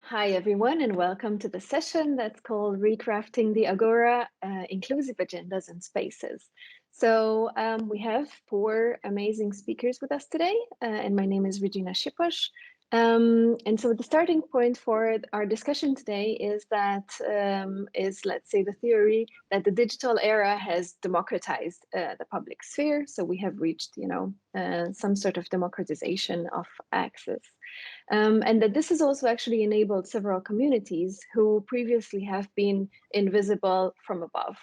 Hi, everyone, and welcome to the session that's called Recrafting the Agora, Inclusive Agendas and Spaces. So we have four amazing speakers with us today, and my name is Regina Sipos. And so the starting point for our discussion today is let's say, the theory that the digital era has democratized the public sphere. So we have reached, some sort of democratization of access. And that this has also actually enabled several communities who previously have been invisible from above.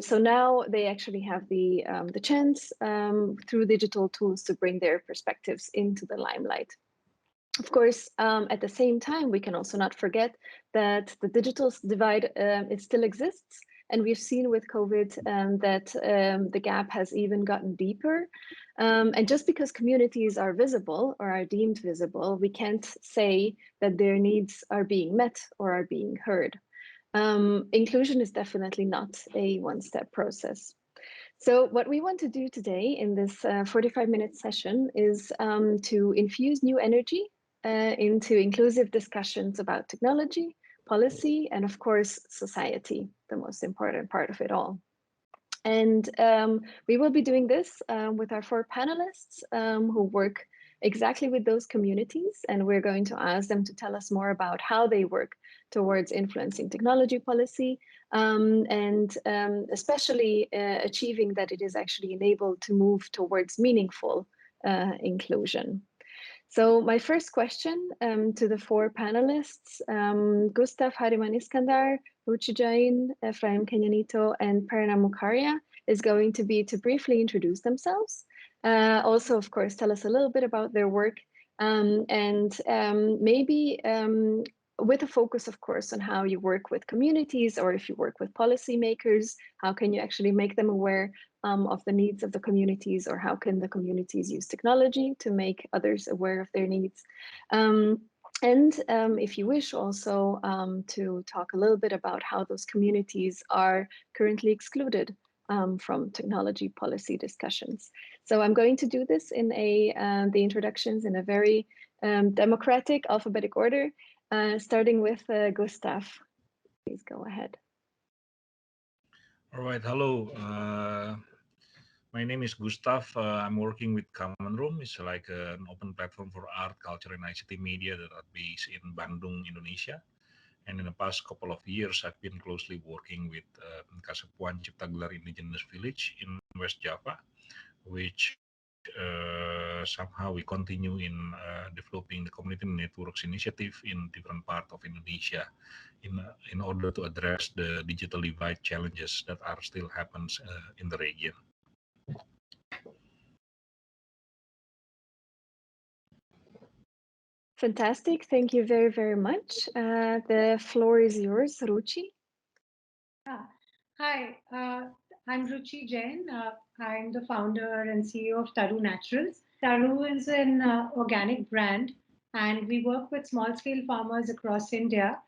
So now they actually have the chance through digital tools to bring their perspectives into the limelight. Of course, at the same time, we can also not forget that the digital divide, it still exists. And we've seen with COVID that the gap has even gotten deeper. And just because communities are visible or are deemed visible, we can't say that their needs are being met or are being heard. Inclusion is definitely not a one-step process. So what we want to do today in this 45-minute session is to infuse new energy into inclusive discussions about technology, policy, and of course, society, the most important part of it all. And we will be doing this with our four panelists who work exactly with those communities. And we're going to ask them to tell us more about how they work towards influencing technology policy and especially achieving that it is actually enabled to move towards meaningful inclusion. So my first question to the four panelists, Gustaff, Harriman, Iskandar, Ruchi Jain, Ephraim, Kenyanito, and Prerna Mukharya, is going to be to briefly introduce themselves. Also, of course, tell us a little bit about their work and maybe with a focus, of course, on how you work with communities or if you work with policymakers, how can you actually make them aware of the needs of the communities, or how can the communities use technology to make others aware of their needs. And if you wish also to talk a little bit about how those communities are currently excluded from technology policy discussions. So I'm going to do this in the introductions in a very democratic alphabetic order, starting with Gustaff. Please go ahead. All right, hello. My name is Gustaff. I'm working with Common Room. It's like an open platform for art, culture, and ICT media that are based in Bandung, Indonesia. And in the past couple of years, I've been closely working with Kasepuan Ciptagelar Indigenous Village in West Java, which somehow we continue in developing the community networks initiative in different parts of Indonesia in order to address the digital divide challenges that are still happens in the region. Fantastic. Thank you very, very much. The floor is yours, Ruchi. Hi, I'm Ruchi Jain. I'm the founder and CEO of Taru Naturals. Taru is an organic brand, and we work with small-scale farmers across India.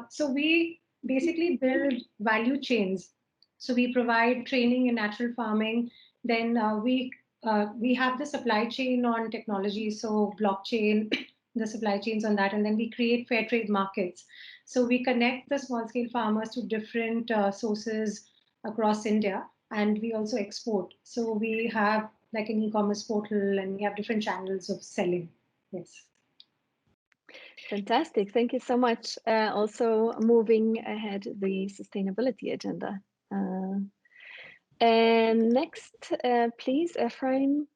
So we basically build value chains. So we provide training in natural farming. Then we have the supply chain on technology, so blockchain, the supply chains on that, and then we create fair trade markets. So we connect the small scale farmers to different sources across India, and we also export. So we have like an e-commerce portal, and we have different channels of selling. Yes. Fantastic. Thank you so much. Also moving ahead the sustainability agenda. And next, please, Ephraim,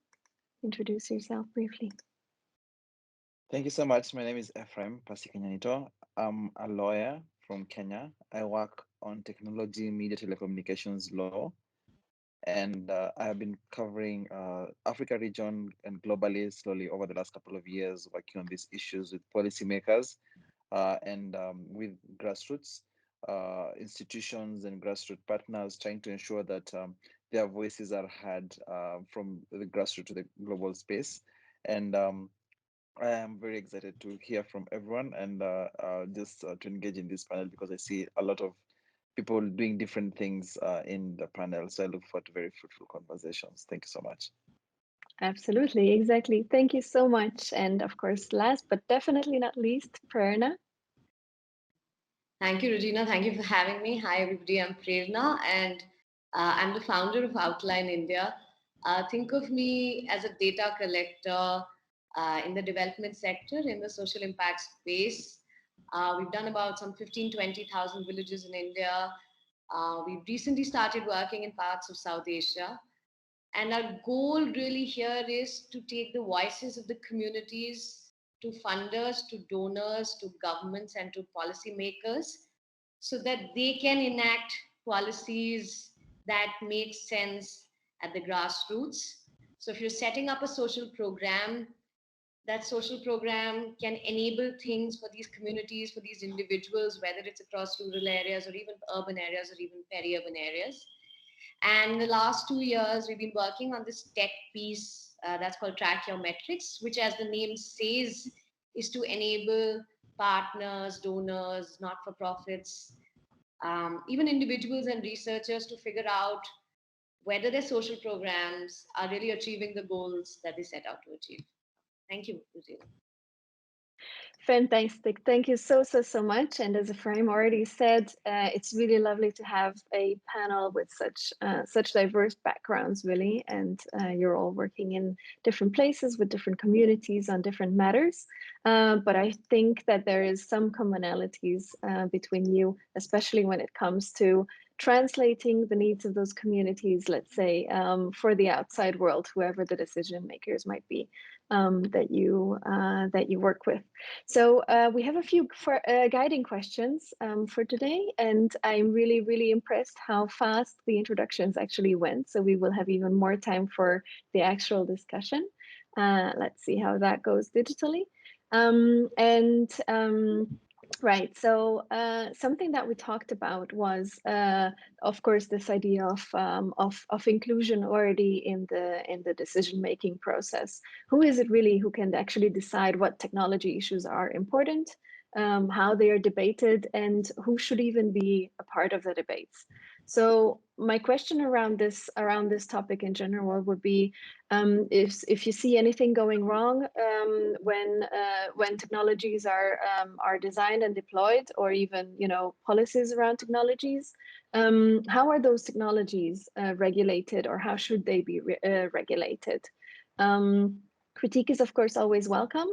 introduce yourself briefly. Thank you so much. My name is Ephraim, Percy Kenyanito. I'm a lawyer from Kenya. I work on technology, media, telecommunications law, and I have been covering Africa region and globally slowly over the last couple of years, working on these issues with policymakers and with grassroots institutions and grassroots partners, trying to ensure that their voices are heard from the grassroots to the global space. And I am very excited to hear from everyone and just to engage in this panel, because I see a lot of people doing different things in the panel. So I look forward to very fruitful conversations. Thank you so much. Absolutely, exactly. Thank you so much. And of course, last but definitely not least, Prerna. Thank you, Regina. Thank you for having me. Hi, everybody. I'm Prerna, and I'm the founder of Outline India. Think of me as a data collector in the development sector, in the social impact space. We've done about some 20,000 villages in India. We've recently started working in parts of South Asia. And our goal really here is to take the voices of the communities to funders, to donors, to governments, and to policymakers so that they can enact policies that make sense at the grassroots. So if you're setting up a social program, that social program can enable things for these communities, for these individuals, whether it's across rural areas or even urban areas or even peri-urban areas. And in the last 2 years, we've been working on this tech piece that's called Track Your Metrics, which, as the name says, is to enable partners, donors, not-for-profits, even individuals and researchers to figure out whether their social programs are really achieving the goals that they set out to achieve. Thank you, Regina. Fantastic. Thank you so much. And as Ephraim already said, it's really lovely to have a panel with such diverse backgrounds, really. And you're all working in different places with different communities on different matters. But I think that there is some commonalities between you, especially when it comes to translating the needs of those communities, let's say, for the outside world, whoever the decision makers might be that you work with. So we have a few guiding questions for today, and I'm really impressed how fast the introductions actually went. So we will have even more time for the actual discussion. Let's see how that goes digitally. Right, so something that we talked about was, of course, this idea of inclusion already in the decision-making process. Who is it really who can actually decide what technology issues are important, how they are debated, and who should even be a part of the debates? So my question around this topic in general would be, if you see anything going wrong when technologies are designed and deployed, or even policies around technologies, how are those technologies regulated, or how should they be regulated? Critique is of course always welcome.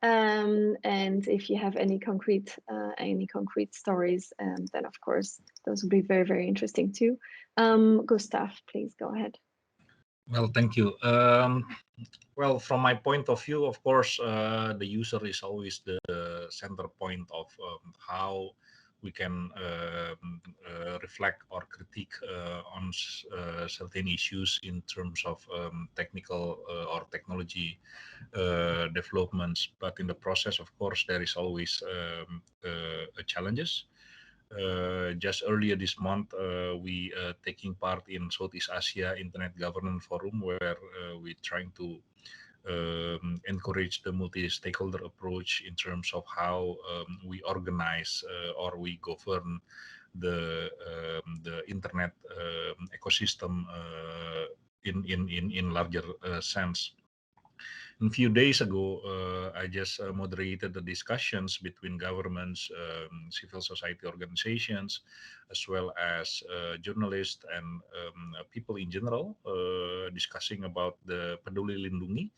And if you have any concrete stories, then of course those would be very interesting too. Gustaff, please go ahead. Well, thank you. Well, from my point of view, of course, the user is always the center point of how we can reflect or critique on certain issues in terms of technical or technology developments. But in the process, of course, there is always challenges. Just earlier this month, we taking part in Southeast Asia Internet Governance Forum, where we're trying to encourage the multi-stakeholder approach in terms of how we organize or we govern the internet ecosystem in larger sense. A few days ago, I just moderated the discussions between governments, civil society organizations, as well as journalists and people in general, discussing about the Peduli Lindungi.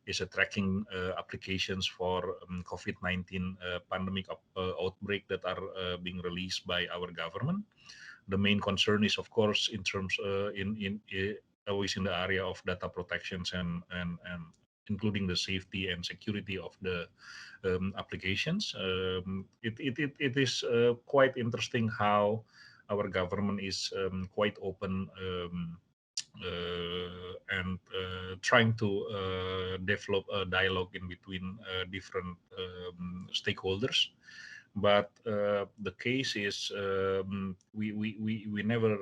Is a tracking applications for COVID-19 pandemic outbreak that are being released by our government. The main concern is, of course, in terms always in the area of data protections and including the safety and security of the applications. It is quite interesting how our government is quite open and trying to develop a dialogue in between different stakeholders. But the case is we never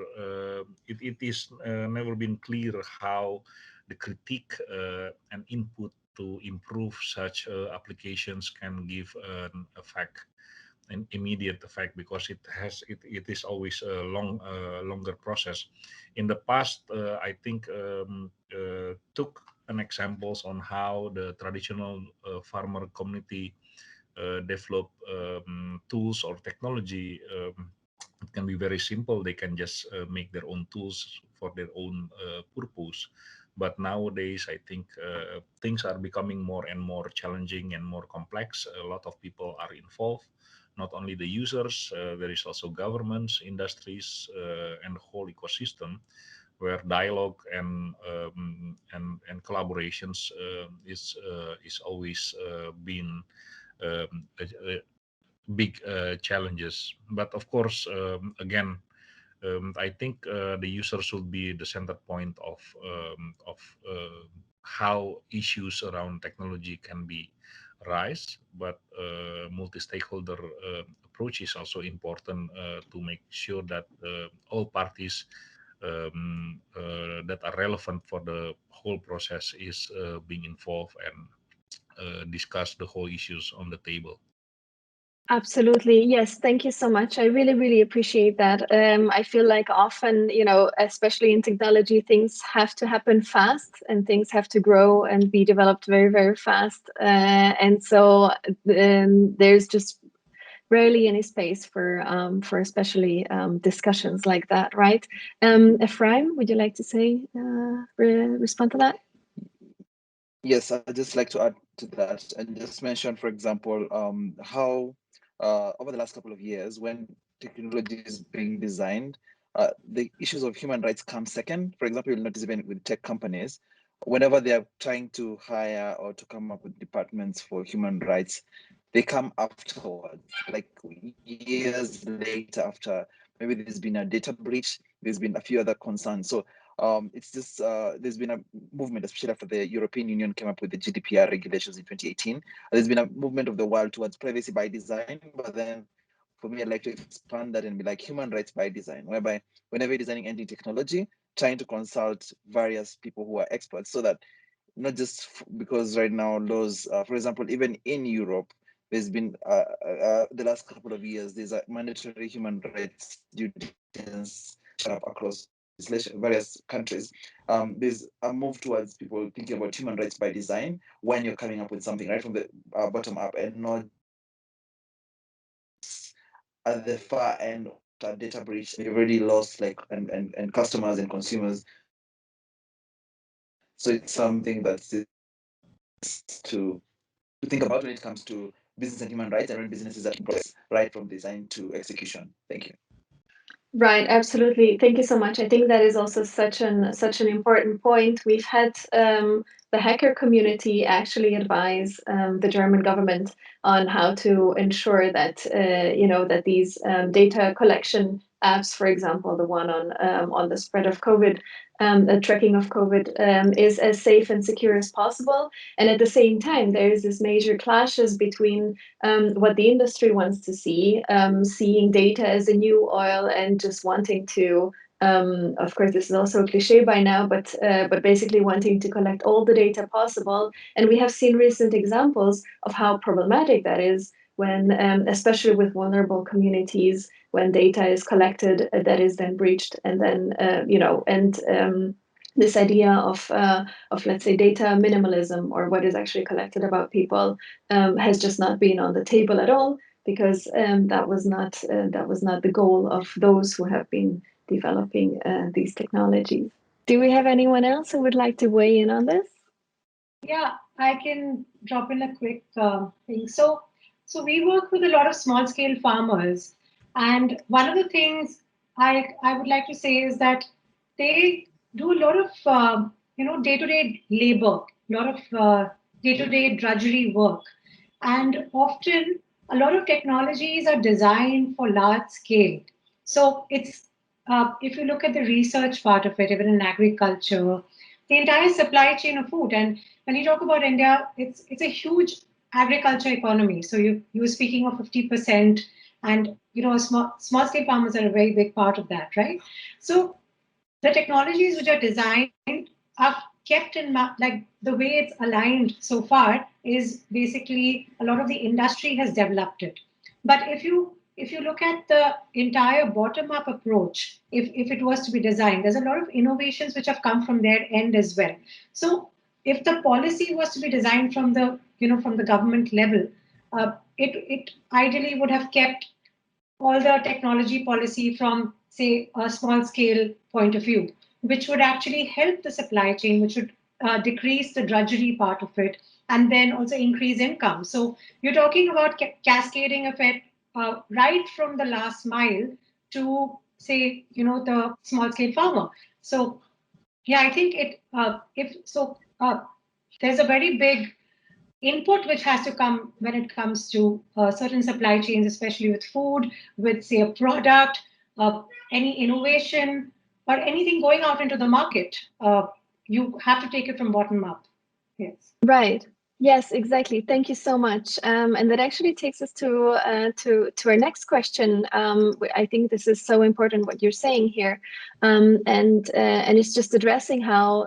it is never been clear how the critique and input to improve such applications can give an effect, an immediate effect, because it is always a longer process. In the past, I think took an examples on how the traditional farmer community develop tools or technology. It can be very simple. They can just make their own tools for their own purpose. But nowadays, I think things are becoming more and more challenging and more complex. A lot of people are involved, not only the users, there is also governments, industries, and the whole ecosystem, where dialogue and collaborations is always been a big challenges. But of course, again, I think the user should be the center point of how issues around technology can be raised. But multi-stakeholder approach is also important to make sure that all parties that are relevant for the whole process is being involved and discuss the whole issues on the table. Absolutely. Yes. Thank you so much. I really, really appreciate that. I feel like often, especially in technology, things have to happen fast and things have to grow and be developed very, very fast. And so there's just rarely any space for especially discussions like that, right? Ephraim, would you like to say, respond to that? Yes, I'd just like to add to that and just mention, for example, how over the last couple of years, when technology is being designed, the issues of human rights come second. For example, you'll notice even with tech companies, whenever they are trying to hire or to come up with departments for human rights, they come afterwards, like years later after maybe there's been a data breach, there's been a few other concerns. So it's just, there's been a movement, especially after the European Union came up with the GDPR regulations in 2018. There's been a movement of the world towards privacy by design, but then for me, I'd like to expand that and be like human rights by design, whereby whenever you're designing any technology, trying to consult various people who are experts, so that not just because right now laws, for example, even in Europe, there's been the last couple of years, there's a mandatory human rights due diligence across various countries. There's a move towards people thinking about human rights by design when you're coming up with something right from the bottom up, and not at the far end of that data breach. You've already lost and customers and consumers. So it's something that's to think about when it comes to business and human rights, and when businesses are in progress, right from design to execution. Thank you. Right, absolutely. Thank you so much. I think that is also such an important point. We've had the hacker community actually advise the German government on how to ensure that that these data collection apps, for example, the one on the spread of COVID, the tracking of COVID, is as safe and secure as possible. And at the same time, there is this major clashes between what the industry wants to see, seeing data as a new oil and just wanting to, of course, this is also a cliche by now, but basically wanting to collect all the data possible. And we have seen recent examples of how problematic that is when, especially with vulnerable communities, when data is collected that is then breached, and then this idea of let's say data minimalism, or what is actually collected about people, has just not been on the table at all, because that was not the goal of those who have been developing these technologies. Do we have anyone else who would like to weigh in on this? Yeah, I can drop in a quick thing. So we work with a lot of small scale farmers, and one of the things I would like to say is that they do a lot of day-to-day labor, a lot of day-to-day drudgery work, and often a lot of technologies are designed for large scale. So it's if you look at the research part of it, even in agriculture, the entire supply chain of food, and when you talk about India, it's a huge agriculture economy. So you were speaking of 50%, and small scale farmers are a very big part of that, right? So the technologies which are designed are kept in like the way it's aligned so far is basically a lot of the industry has developed it. But if you look at the entire bottom-up approach, if it was to be designed, there's a lot of innovations which have come from their end as well. So if the policy was to be designed from the from the government level, it ideally would have kept all the technology policy from, say, a small scale point of view, which would actually help the supply chain, which would decrease the drudgery part of it, and then also increase income. So you're talking about cascading effect right from the last mile to, say, the small scale farmer. So yeah, I think there's a very big input which has to come when it comes to certain supply chains, especially with food, with, say, a product, any innovation, or anything going out into the market. You have to take it from bottom up. Yes. Right. Yes, exactly. Thank you so much. And that actually takes us to our next question. I think this is so important what you're saying here, and it's just addressing how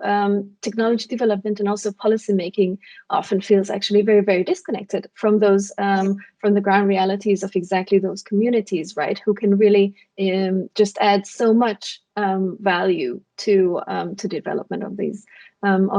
technology development and also policy making often feels actually very, very disconnected from those from the ground realities of exactly those communities, right? Who can really just add so much value to development of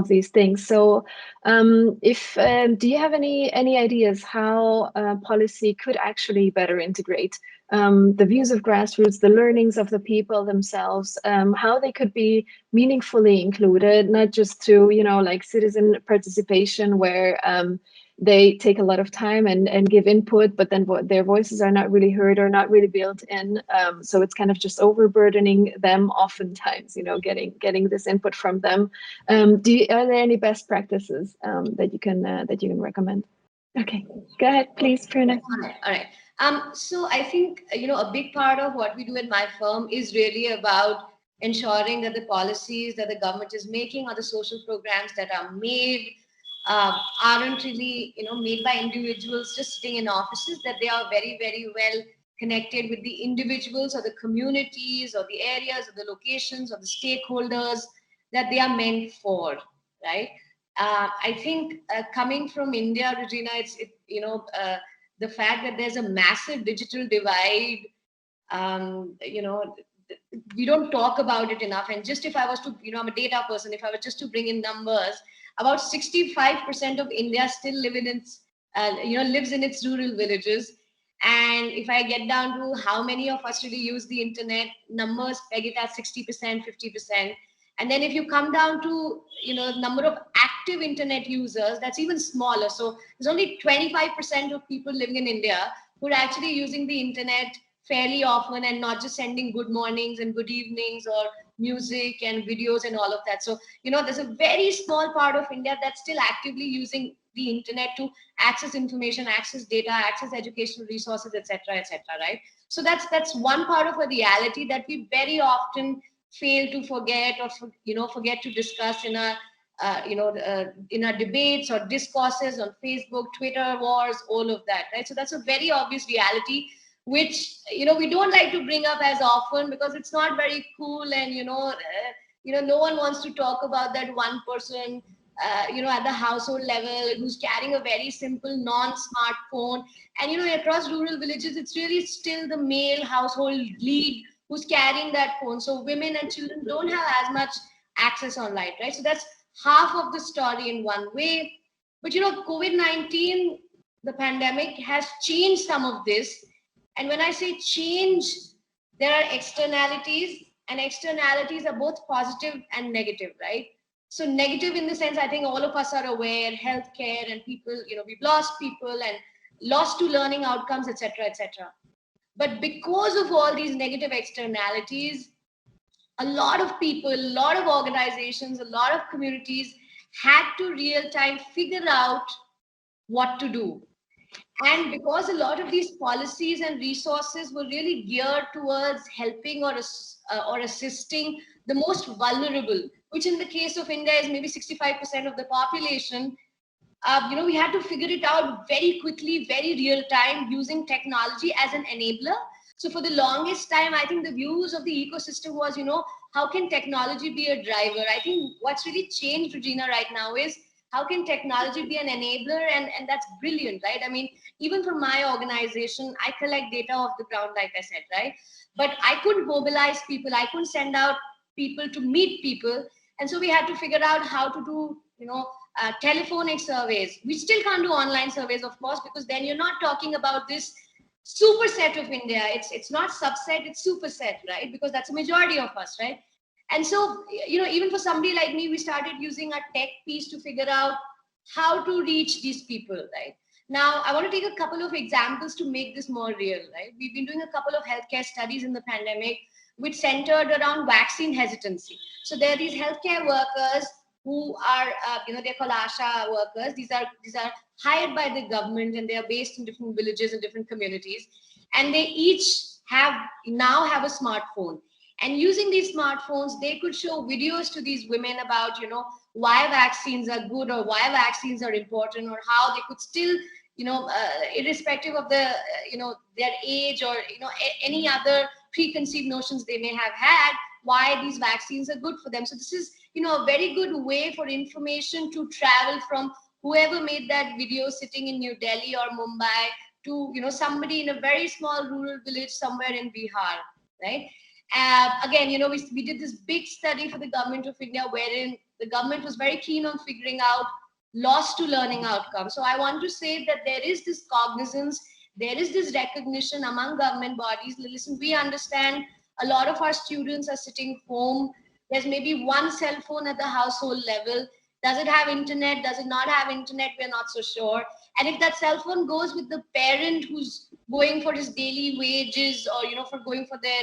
these things. So if do you have any ideas how policy could actually better integrate the views of grassroots, the learnings of the people themselves, how they could be meaningfully included, not just through, like citizen participation where they take a lot of time and give input, but then their voices are not really heard or not really built in. So it's kind of just overburdening them oftentimes, getting this input from them. Are there any best practices that you can recommend? Okay, go ahead, please, Prerna. All right. So I think, a big part of what we do in my firm is really about ensuring that the policies that the government is making or the social programs that are made aren't really, made by individuals just sitting in offices, that they are very, very well connected with the individuals or the communities or the areas or the locations or the stakeholders that they are meant for, right? I think coming from India, Regina, the fact that there's a massive digital divide, we don't talk about it enough. And just if I was to, I'm a data person, if I was just to bring in numbers, about 65% of India still lives in its rural villages. And if I get down to how many of us really use the internet, numbers peg it at 60%, 50%. And then if you come down to, number of active internet users, that's even smaller. So there's only 25% of people living in India who are actually using the internet fairly often and not just sending good mornings and good evenings or music and videos and all of that. So, there's a very small part of India that's still actively using the internet to access information, access data, access educational resources, etc., right? So that's one part of a reality that we very often fail to forget or forget to discuss in our in our debates or discourses on Facebook, Twitter wars, all of that, right? So that's a very obvious reality which we don't like to bring up as often because it's not very cool, and no one wants to talk about that one person at the household level who's carrying a very simple non-smartphone. And across rural villages, it's really still the male household lead who's carrying that phone. So women and children don't have as much access online, right? So that's half of the story in one way. But COVID-19, the pandemic, has changed some of this. And when I say change, there are externalities, and externalities are both positive and negative, right? So negative in the sense, I think all of us are aware, healthcare and people, we've lost people and lost to learning outcomes, etc., etc. But because of all these negative externalities, a lot of people, a lot of organizations, a lot of communities had to real time figure out what to do. And because a lot of these policies and resources were really geared towards helping or assisting the most vulnerable, which in the case of India is maybe 65% of the population, we had to figure it out very quickly, very real time, using technology as an enabler. So for the longest time, I think the views of the ecosystem was, how can technology be a driver? I think what's really changed, Regina, right now is how can technology be an enabler? And that's brilliant, right? I mean, even for my organization, I collect data off the ground, like I said, right? But I couldn't mobilize people. I couldn't send out people to meet people. And so we had to figure out how to do, telephonic surveys. We still can't do online surveys, of course, because then you're not talking about this superset of India. It's not subset, it's superset, right? Because that's a majority of us, right? And so, even for somebody like me, we started using our tech piece to figure out how to reach these people, right? Now, I want to take a couple of examples to make this more real, right? We've been doing a couple of healthcare studies in the pandemic, which centered around vaccine hesitancy. So there are these healthcare workers who are, they're called ASHA workers. These are hired by the government, and they are based in different villages and different communities. And they each now have a smartphone. And using these smartphones, they could show videos to these women about, why vaccines are good or why vaccines are important, or how they could still, irrespective of the, their age or, any other preconceived notions they may have had, why these vaccines are good for them. So this is, a very good way for information to travel from whoever made that video sitting in New Delhi or Mumbai to, somebody in a very small rural village somewhere in Bihar, right? Again, we did this big study for the government of India, wherein the government was very keen on figuring out loss to learning outcomes. So I want to say that there is this cognizance, there is this recognition among government bodies. Listen, we understand a lot of our students are sitting home. There's maybe one cell phone at the household level. Does it have internet? Does it not have internet? We're not so sure. And if that cell phone goes with the parent who's going for his daily wages or, for going for their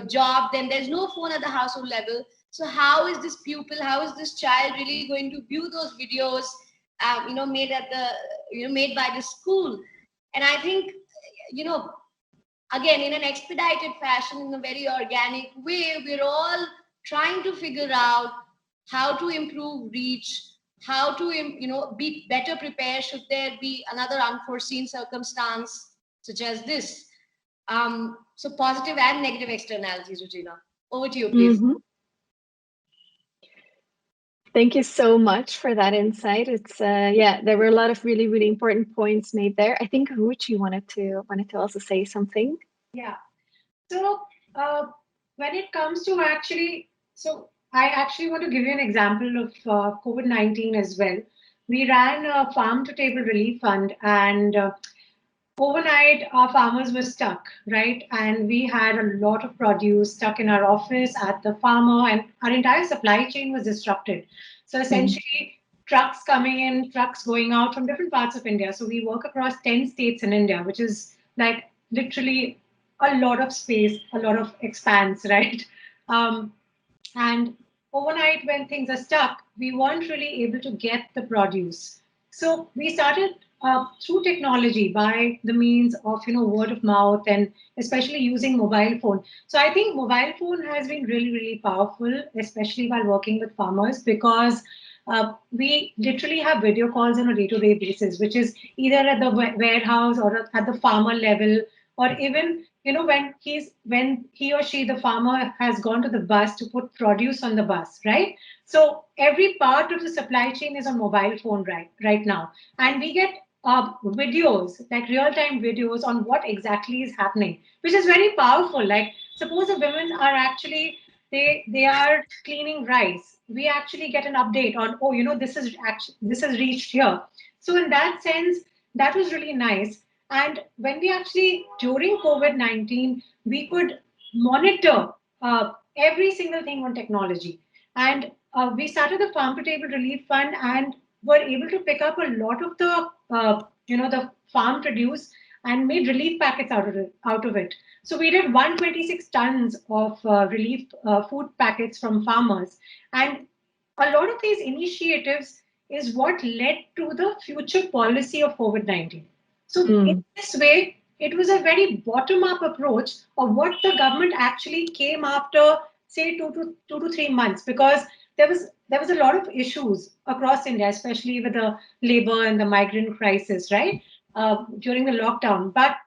job, then there's no phone at the household level. So how is this pupil, how is this child really going to view those videos, made at the, made by the school? And I think, again, in an expedited fashion, in a very organic way, we're all trying to figure out how to improve reach, how to, be better prepared should there be another unforeseen circumstance such as this. So positive and negative externalities, Regina. Over to you, please. Mm-hmm. Thank you so much for that insight. It's there were a lot of really, really important points made there. I think Ruchi wanted to also say something. Yeah. So when it comes to I actually want to give you an example of COVID-19 as well. We ran a farm to table relief fund, and overnight our farmers were stuck, right? And we had a lot of produce stuck in our office at the farmer, and our entire supply chain was disrupted. So essentially, trucks coming in, trucks going out from different parts of India. So we work across 10 states in India, which is like literally a lot of space, a lot of expanse, right? And overnight, when things are stuck, we weren't really able to get the produce. So we started through technology by the means of word of mouth, and especially using mobile phone. So I think mobile phone has been really, really powerful, especially while working with farmers, because we literally have video calls on a day-to-day basis, which is either at the warehouse or at the farmer level, or even when he or she, the farmer, has gone to the bus to put produce on the bus, right? So every part of the supply chain is on mobile phone right now, and we get videos, like real-time videos on what exactly is happening, which is very powerful. Like suppose the women are actually they are cleaning rice, we actually get an update on, this has reached here. So in that sense, that was really nice. And when we actually, during COVID-19, we could monitor every single thing on technology. And we started the Farm to Table Relief Fund and were able to pick up a lot of the, the farm produce and made relief packets out of it. So we did 126 tons of relief food packets from farmers. And a lot of these initiatives is what led to the future policy of COVID-19. So in this way, it was a very bottom-up approach of what the government actually came after, say, 2 to 3 months, because there was a lot of issues across India, especially with the labor and the migrant crisis, right, during the lockdown. But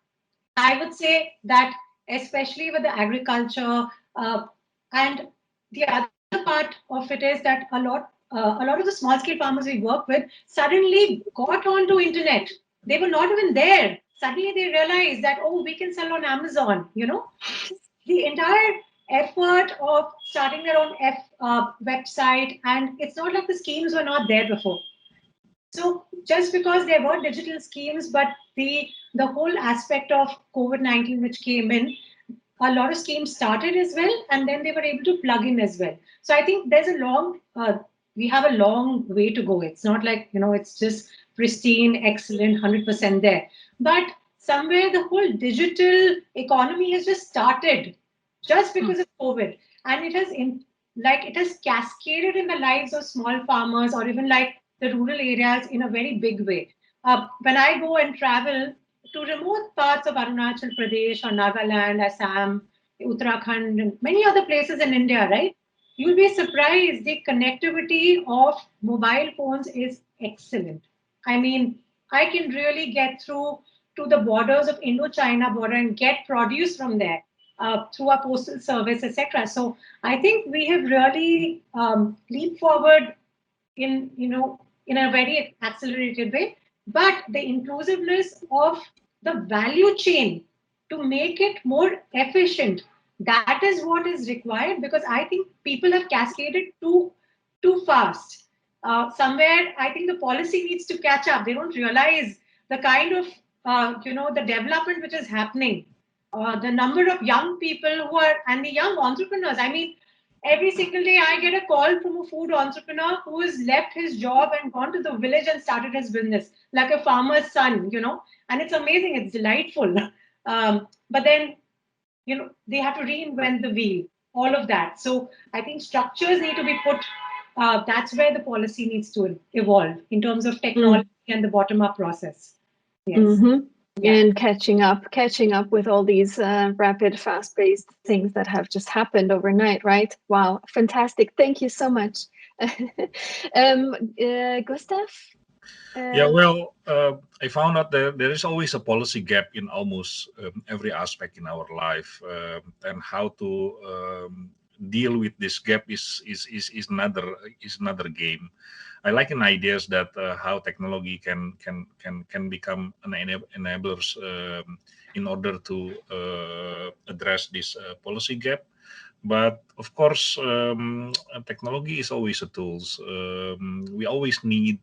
I would say that especially with the agriculture and the other part of it is that a lot of the small-scale farmers we work with suddenly got onto internet. They were not even there. Suddenly they realized that, we can sell on Amazon, The entire effort of starting their own website, and it's not like the schemes were not there before. So just because there were digital schemes, but the whole aspect of COVID-19 which came in, a lot of schemes started as well, and then they were able to plug in as well. So I think there's we have a long way to go. It's not like, it's just pristine, excellent, 100% there. But somewhere the whole digital economy has just started just because of COVID. And it has cascaded in the lives of small farmers or even like the rural areas in a very big way. When I go and travel to remote parts of Arunachal Pradesh or Nagaland, Assam, Uttarakhand, and many other places in India, right? You'll be surprised the connectivity of mobile phones is excellent. I mean, I can really get through to the borders of Indo-China border and get produce from there through our postal service, etc. So I think we have really leaped forward in a very accelerated way. But the inclusiveness of the value chain to make it more efficient, that is what is required, because I think people have cascaded too fast. Somewhere, I think the policy needs to catch up. They don't realize the kind of the development which is happening, the number of young people and the young entrepreneurs. I mean, every single day I get a call from a food entrepreneur who has left his job and gone to the village and started his business, like a farmer's son, and it's amazing, it's delightful. But then, they have to reinvent the wheel, all of that. So I think structures need to be put, that's where the policy needs to evolve in terms of technology and the bottom-up process. Yes. Mm-hmm. Yeah. And catching up with all these rapid, fast-paced things that have just happened overnight, right? Wow, fantastic! Thank you so much, Gustav. I found out there is always a policy gap in almost every aspect in our life, and how to deal with this gap is another game. I like an ideas that how technology can become an enablers in order to address this policy gap. But of course, technology is always a tools. We always need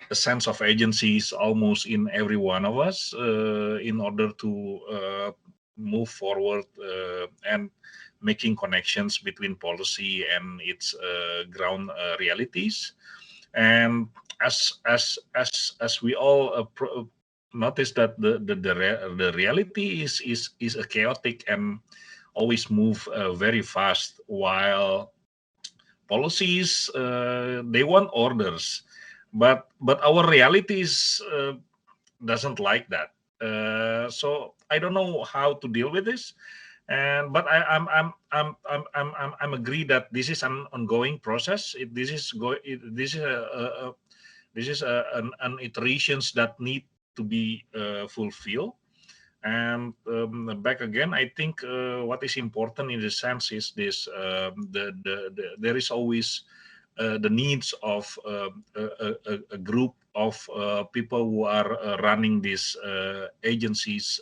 a sense of agencies almost in every one of us in order to move forward and making connections between policy and its ground realities. And as we all notice that the reality is a chaotic and always move very fast, while policies they want orders, but our realities doesn't like that. So I don't know how to deal with this. And but I'm agree that this is an ongoing process. This is an iterations that need to be fulfilled. And back again, I think what is important in the sense is this: there is always the needs of a group of people who are running these agencies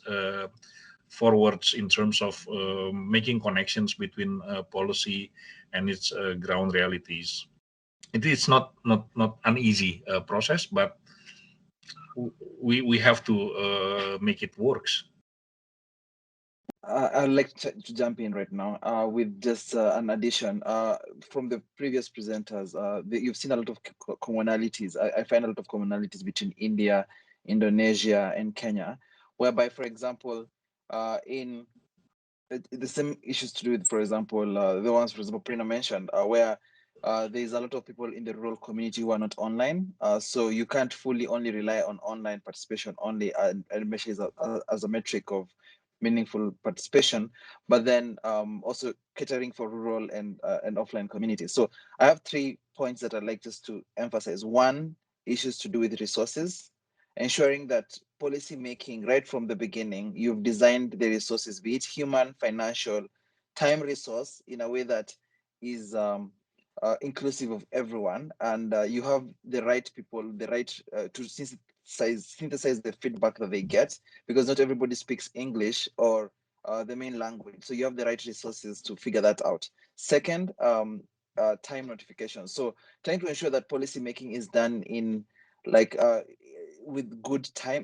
forwards in terms of making connections between policy and its ground realities. It is not an easy process, but we have to make it works. I'd like to jump in right now with just an addition from the previous presenters. You've seen a lot of commonalities. I find a lot of commonalities between India, Indonesia, and Kenya, whereby, for example, in the same issues to do with, for example, the ones, for example, Prerna mentioned, where there's a lot of people in the rural community who are not online. So you can't fully only rely on online participation only and measure as a metric of meaningful participation, but then also catering for rural and offline communities. So I have 3 points that I'd like just to emphasize. One, issues to do with resources, ensuring that policy making right from the beginning, you've designed the resources, be it human, financial, time resource, in a way that is inclusive of everyone, and you have the right people, the right to synthesize the feedback that they get, because not everybody speaks English or the main language. So you have the right resources to figure that out. Second, time notification. So trying to ensure that policy making is done in like with good time,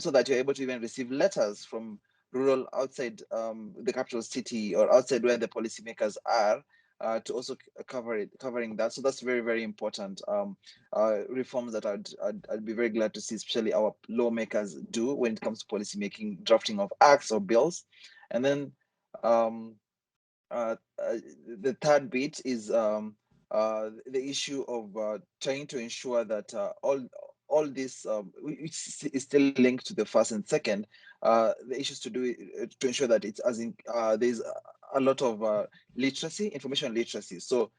so that you're able to even receive letters from rural outside the capital city or outside where the policymakers are, to also covering that. So that's very, very important reforms that I'd be very glad to see, especially our lawmakers do when it comes to policy making, drafting of acts or bills. And then the third bit is the issue of trying to ensure that all this, which is still linked to the first and second, the issues to do to ensure that it's as in there's a lot of information literacy. So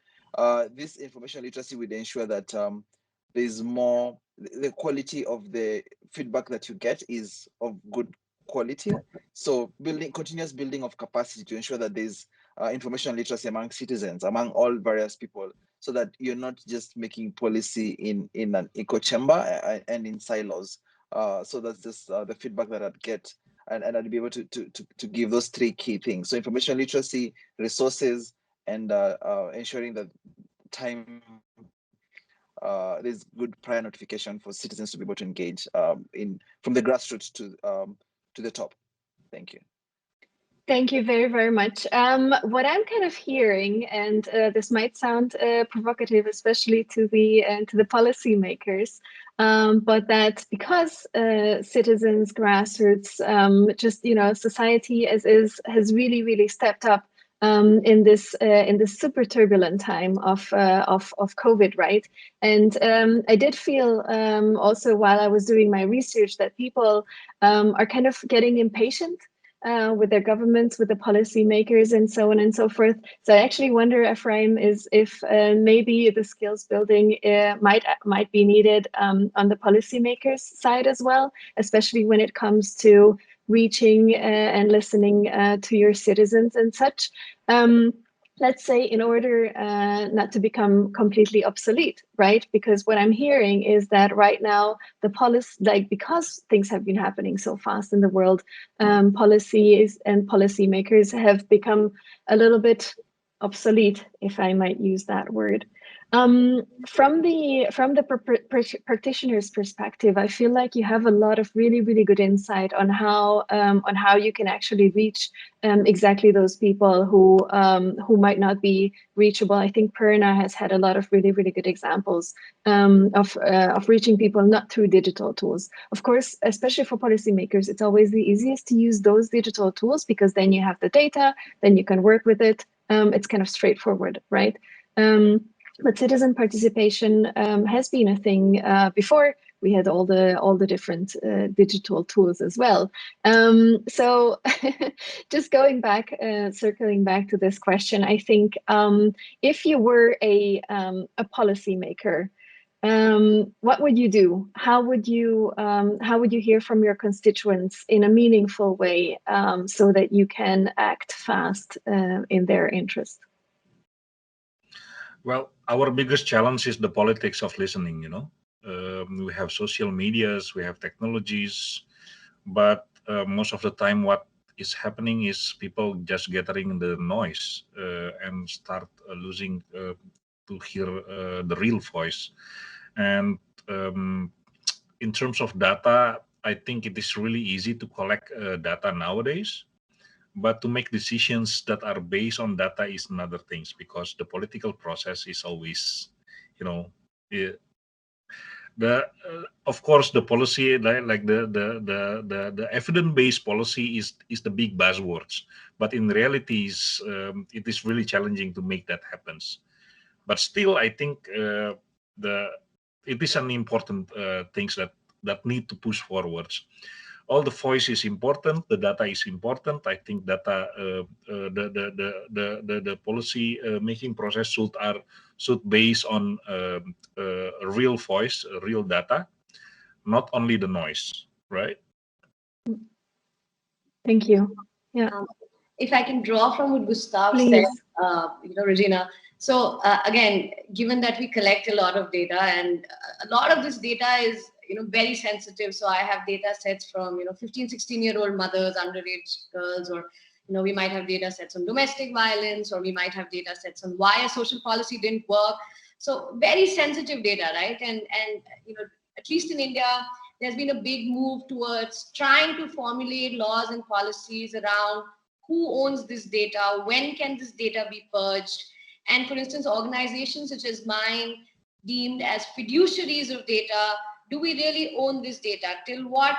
this information literacy would ensure that there's more, the quality of the feedback that you get is of good quality. So continuous building of capacity to ensure that there's information literacy among citizens, among all various people, so that you're not just making policy in an echo chamber and in silos. So that's just the feedback that I'd get, and I'd be able to give those three key things. So information literacy, resources, and ensuring that time there's good prior notification for citizens to be able to engage in from the grassroots to the top. Thank you. Thank you very, very much. What I'm kind of hearing, and this might sound provocative, especially to the policymakers, but that because citizens, grassroots, just society as is has really, really stepped up in this super turbulent time of COVID, right? And I did feel also while I was doing my research that people are kind of getting impatient with their governments, with the policymakers, and so on and so forth. So I actually wonder, Ephraim, if maybe the skills building might be needed on the policymakers' side as well, especially when it comes to reaching and listening to your citizens and such. Let's say in order not to become completely obsolete, right? Because what I'm hearing is that right now the policy, because things have been happening so fast in the world, policies and policymakers have become a little bit obsolete, if I might use that word. From the practitioner's perspective, I feel like you have a lot of really, really good insight on how you can actually reach exactly those people who might not be reachable. I think Prerna has had a lot of really, really good examples of reaching people not through digital tools. Of course, especially for policymakers, it's always the easiest to use those digital tools because then you have the data, then you can work with it. It's kind of straightforward, right? But citizen participation has been a thing before. We had all the different digital tools as well. So just going back, circling back to this question, I think if you were a policymaker, what would you do? How would you hear from your constituents in a meaningful way so that you can act fast in their interest? Well, our biggest challenge is the politics of listening, we have social medias, we have technologies, but most of the time what is happening is people just gathering the noise and start losing to hear the real voice. And in terms of data, I think it is really easy to collect data nowadays. But to make decisions that are based on data is another thing, because the political process is always, of course, the policy, like the evidence-based policy is the big buzzwords. But in reality, it is really challenging to make that happen. But still, I think it is an important things that need to push forwards. All the voice is important, the data is important. I think data, the policy making process should base on real voice, real data, not only the noise, right? Thank you. Yeah. If I can draw from what Gustaff said, Regina. So again, given that we collect a lot of data, and a lot of this data is very sensitive. So I have data sets from 15, 16-year-old mothers, underage girls, or we might have data sets on domestic violence, or we might have data sets on why a social policy didn't work. So very sensitive data, right? And at least in India, there's been a big move towards trying to formulate laws and policies around who owns this data, when can this data be purged. And for instance, organizations such as mine, deemed as fiduciaries of data, do we really own this data? Till what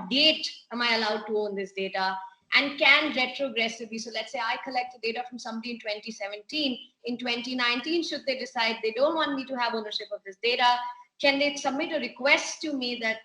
date am I allowed to own this data? And can retrogressively, so let's say I collected data from somebody in 2017, in 2019, should they decide they don't want me to have ownership of this data, can they submit a request to me that,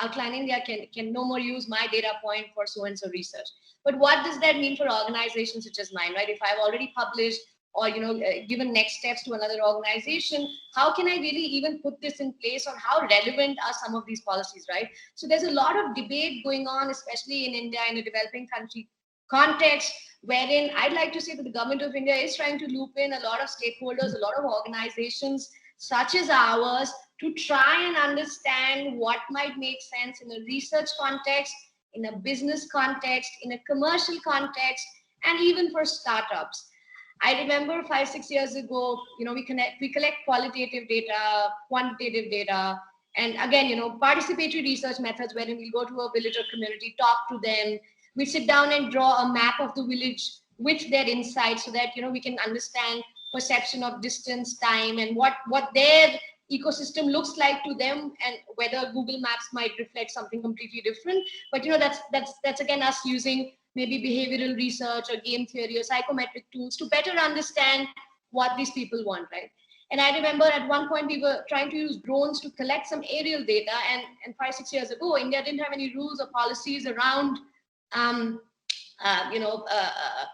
Outline India can no more use my data point for so-and-so research? But what does that mean for organizations such as mine, right? If I've already published or, given next steps to another organization, how can I really even put this in place, or how relevant are some of these policies, right? So there's a lot of debate going on, especially in India, in a developing country context, wherein I'd like to say that the government of India is trying to loop in a lot of stakeholders, a lot of organizations such as ours, to try and understand what might make sense in a research context, in a business context, in a commercial context, and even for startups. I remember 5-6 years ago, we collect qualitative data, quantitative data, and again, participatory research methods wherein we go to a village or community, talk to them. We sit down and draw a map of the village with their insights so that, we can understand perception of distance, time, and what their ecosystem looks like to them, and whether Google Maps might reflect something completely different. But, that's again us using maybe behavioral research or game theory or psychometric tools to better understand what these people want, right? And I remember at one point we were trying to use drones to collect some aerial data, and 5-6 years ago, India didn't have any rules or policies around,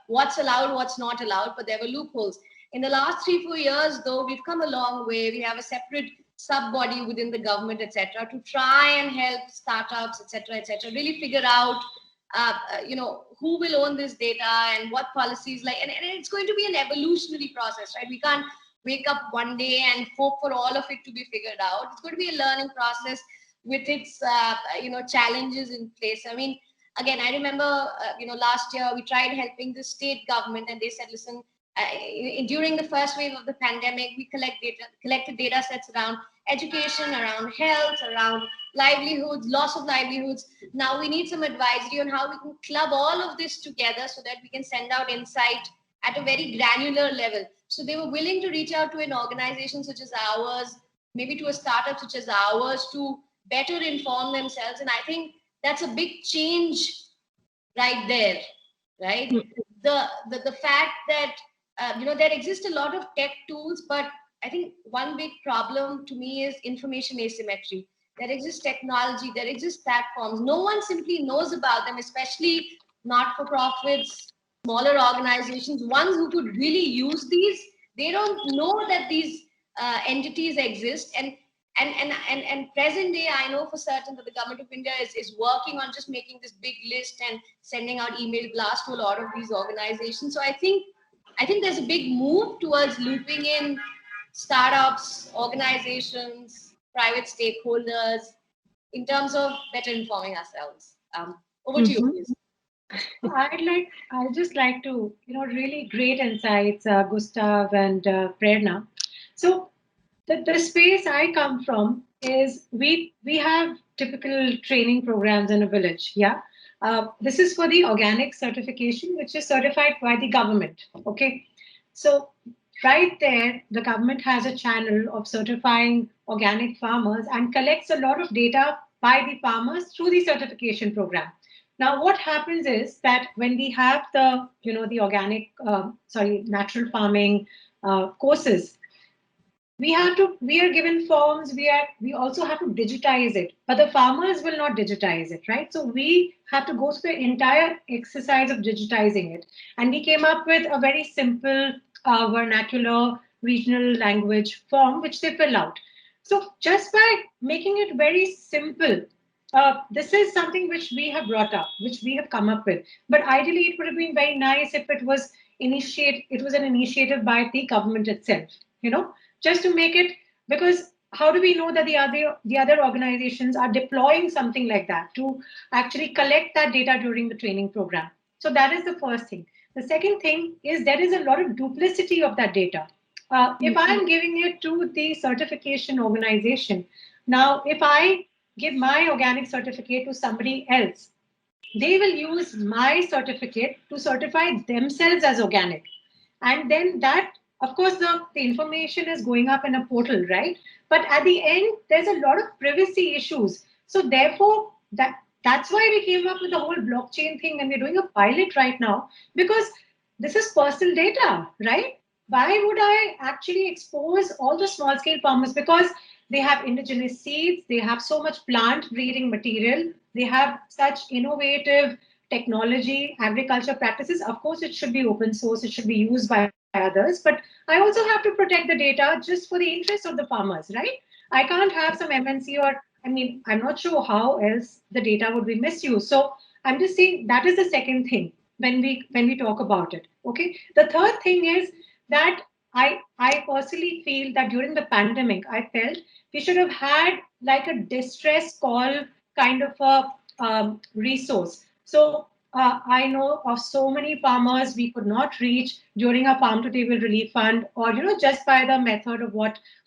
what's allowed, what's not allowed, but there were loopholes. In the last 3-4 years, though, we've come a long way. We have a separate sub-body within the government, etc., to try and help startups, etc., really figure out who will own this data and what policies like, and it's going to be an evolutionary process, right? We can't wake up one day and hope for all of it to be figured out. It's going to be a learning process with its challenges in place. I mean, again, I remember last year we tried helping the state government, and they said, listen, during the first wave of the pandemic, we collected data sets around education, around health, around livelihoods, loss of livelihoods. Now we need some advisory on how we can club all of this together so that we can send out insight at a very granular level. So they were willing to reach out to an organization such as ours, maybe to a startup such as ours, to better inform themselves. And I think that's a big change right there, right? The fact that there exist a lot of tech tools, but I think one big problem to me is information asymmetry. There exists technology, there exist platforms. No one simply knows about them, especially not-for-profits, smaller organizations, ones who could really use these. They don't know that these entities exist. And present day, I know for certain that the government of India is working on just making this big list and sending out email blasts to a lot of these organizations. So I think there's a big move towards looping in startups, organizations, private stakeholders in terms of better informing ourselves. Over to you, please. I'd just like to, really great insights, Gustav and Prerna. So the space I come from is we have typical training programs in a village. Yeah. This is for the organic certification, which is certified by the government. Okay. So right there, the government has a channel of certifying organic farmers and collects a lot of data by the farmers through the certification program. Now, what happens is that when we have the, the organic, natural farming courses, we are given forms, we also have to digitize it, but the farmers will not digitize it, right? So we have to go through the entire exercise of digitizing it. And we came up with a very simple vernacular regional language form, which they fill out. So just by making it very simple, this is something which we have brought up, which we have come up with. But ideally, it would have been very nice if it was an initiative by the government itself, just to make it, because how do we know that the other organizations are deploying something like that to actually collect that data during the training program? So that is the first thing. The second thing is there is a lot of duplicity of that data. If I'm giving it to the certification organization, now if I give my organic certificate to somebody else, they will use my certificate to certify themselves as organic. And then that, of course, the information is going up in a portal, right? But at the end, there's a lot of privacy issues. So therefore, that's why we came up with the whole blockchain thing, and we're doing a pilot right now, because this is personal data, right? Why would I actually expose all the small scale farmers? Because they have indigenous seeds, they have so much plant breeding material, they have such innovative technology, agriculture practices. Of course, it should be open source, it should be used by others, but I also have to protect the data just for the interest of the farmers, right? I can't have some MNC, or I mean, I'm not sure how else the data would be misused. So I'm just saying that is the second thing when we talk about it. Okay. The third thing is that I personally feel that during the pandemic, I felt we should have had like a distress call kind of a resource. So I know of so many farmers we could not reach during our farm to table relief fund, or just by the method of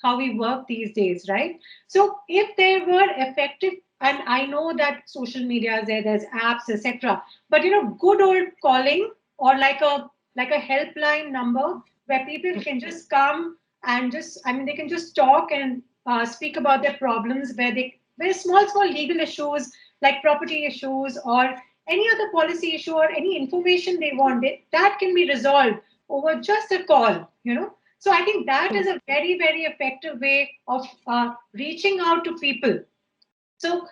how we work these days, right? So if there were effective, and I know that social media is there, there's apps, etc. But good old calling, or like a helpline number where people can just come and they can just talk and speak about their problems, where small legal issues like property issues or any other policy issue or any information they want, that can be resolved over just a call, So I think that is a very, very effective way of reaching out to people. So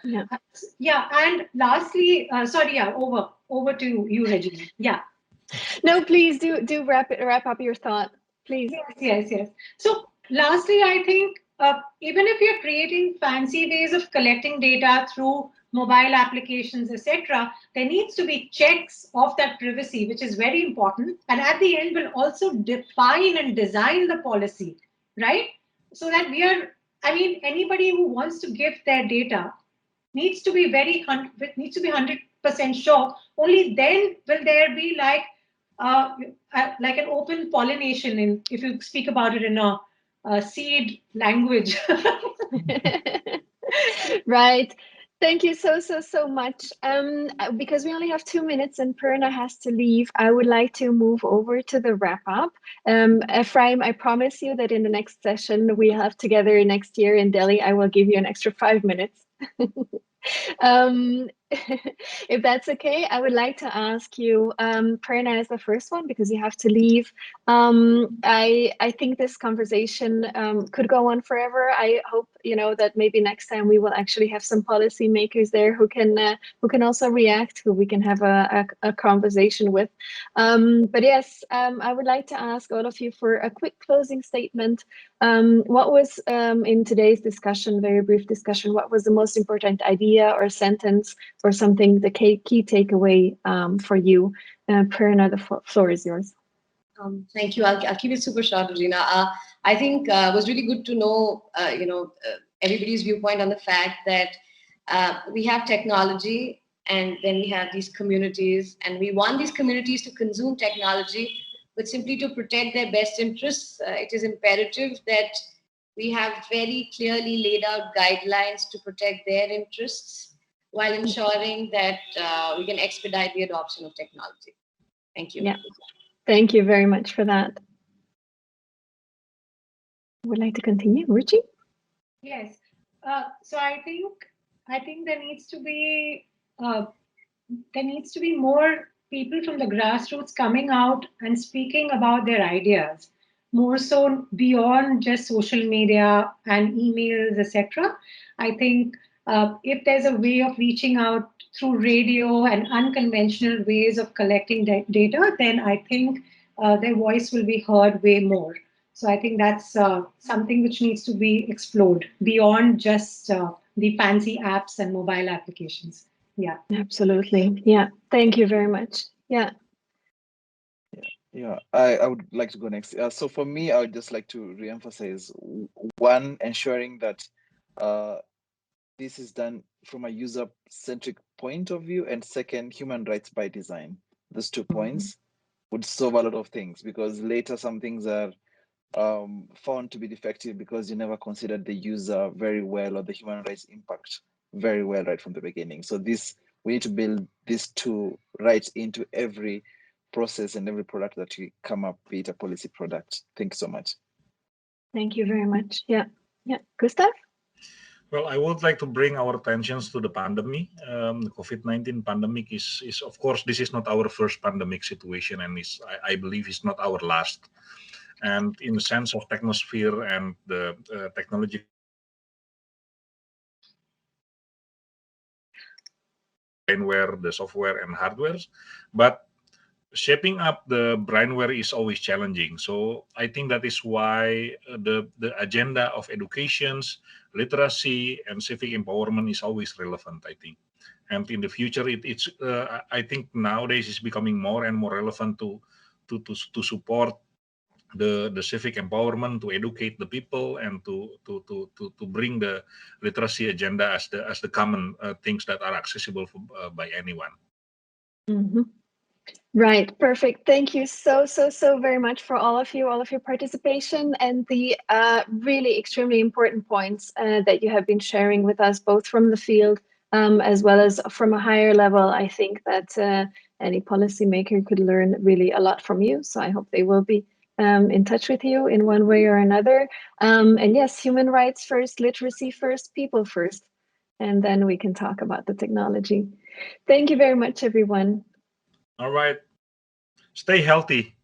yeah, and lastly, over to you, Regina. Yeah. No, please do wrap up your thought, please. Yes. So lastly, I think even if you're creating fancy ways of collecting data through mobile applications, etc., there needs to be checks of that privacy, which is very important. And at the end, we'll also define and design the policy, right? So that anybody who wants to give their data needs to be 100% sure. Only then will there be like an open pollination, if you speak about it in a seed language. Right. Thank you so much. Because we only have 2 minutes and Perna has to leave, I would like to move over to the wrap up. Ephraim, I promise you that in the next session we have together next year in Delhi, I will give you an extra 5 minutes. If that's okay, I would like to ask you, Prerna is the first one because you have to leave. I think this conversation could go on forever. I hope that maybe next time we will actually have some policymakers there who can also react, who we can have a conversation with. But yes, I would like to ask all of you for a quick closing statement. What was in today's discussion, very brief discussion, what was the most important idea or sentence or something, the key takeaway for you? Prerna, the floor is yours. Thank you. I'll keep it super short, Regina. I think it was really good to know, everybody's viewpoint on the fact that we have technology and then we have these communities, and we want these communities to consume technology, but simply to protect their best interests, it is imperative that we have very clearly laid out guidelines to protect their interests while ensuring that we can expedite the adoption of technology. Thank you. Yeah, thank you very much for that. Would like to continue, Ruchi? Yes. So I think there needs to be more people from the grassroots coming out and speaking about their ideas, more so beyond just social media and emails, etc. I think if there's a way of reaching out through radio and unconventional ways of collecting data, then I think their voice will be heard way more. So I think that's something which needs to be explored beyond just the fancy apps and mobile applications. Yeah. Absolutely. Yeah. Thank you very much. Yeah. Yeah, I would like to go next. So for me, I would just like to reemphasize one, ensuring that this is done from a user-centric point of view, and second, human rights by design. Those 2 points would solve a lot of things, because later some things are found to be defective because you never considered the user very well, or the human rights impact very well right from the beginning. So we need to build these 2 right into every process and every product that we come up, be it a policy product. Thanks so much. Thank you very much. Yeah. Gustav? Well, I would like to bring our attentions to the pandemic. The COVID-19 pandemic is of course, this is not our first pandemic situation, and I believe it's not our last. And in the sense of technosphere and the technology, brainware, the software and hardwares, but shaping up the brainware is always challenging. So I think that is why the agenda of educations, literacy, and civic empowerment is always relevant, I think. And in the future, it's I think nowadays it's becoming more and more relevant to support the civic empowerment, to educate the people, and to bring the literacy agenda as the common things that are accessible by anyone. Right, perfect. Thank you so very much for all of your participation and the really extremely important points that you have been sharing with us, both from the field as well as from a higher level. I think that any policymaker could learn really a lot from you. So I hope they will be in touch with you in one way or another. And yes, human rights first, literacy first, people first, and then we can talk about the technology. Thank you very much, everyone. All right. Stay healthy.